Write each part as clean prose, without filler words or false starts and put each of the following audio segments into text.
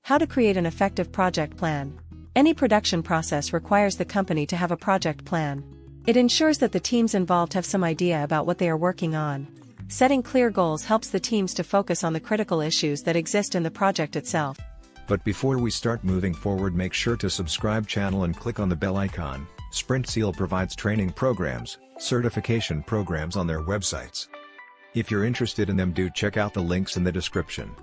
How to create an effective project plan. Any production process requires the company to have a project plan. It ensures that the teams involved have some idea about what they are working on. Setting clear goals helps the teams to focus on the critical issues that exist in the project itself. But before we start moving forward, make sure to subscribe channel and click on the bell icon. Sprintzeal provides training programs, certification programs on their websites. If you're interested in them, do check out the links in the description.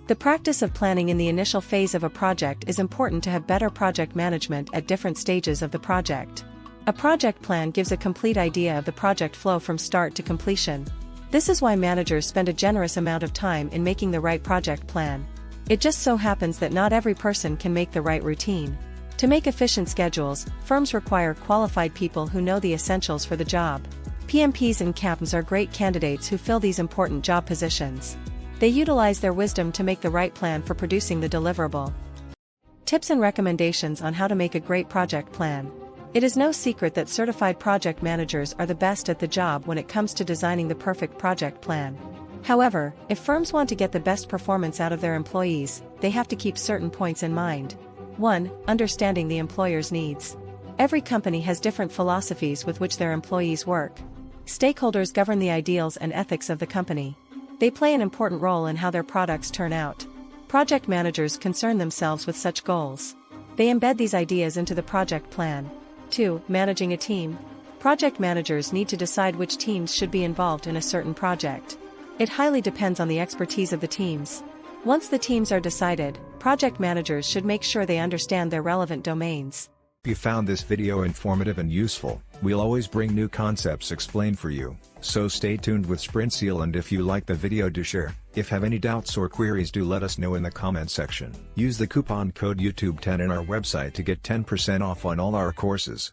The practice of planning in the initial phase of a project is important to have better project management at different stages of the project. A project plan gives a complete idea of the project flow from start to completion. This is why managers spend a generous amount of time in making the right project plan. It just so happens that not every person can make the right routine. To make efficient schedules, firms require qualified people who know the essentials for the job. PMPs and CAPMs are great candidates who fill these important job positions. They utilize their wisdom to make the right plan for producing the deliverable. Tips and recommendations on how to make a great project plan. It is no secret that certified project managers are the best at the job when it comes to designing the perfect project plan. However, if firms want to get the best performance out of their employees, they have to keep certain points in mind. 1. Understanding the employer's needs. Every company has different philosophies with which their employees work. Stakeholders govern the ideals and ethics of the company. They play an important role in how their products turn out. Project managers concern themselves with such goals. They embed these ideas into the project plan. 2. Managing a team. Project managers need to decide which teams should be involved in a certain project. It highly depends on the expertise of the teams. Once the teams are decided, project managers should make sure they understand their relevant domains. If you found this video informative and useful, we'll always bring new concepts explained for you, so stay tuned with Sprintzeal, and if you like the video, do share. If have any doubts or queries, do let us know in the comment section. Use the coupon code YouTube10 in our website to get 10% off on all our courses.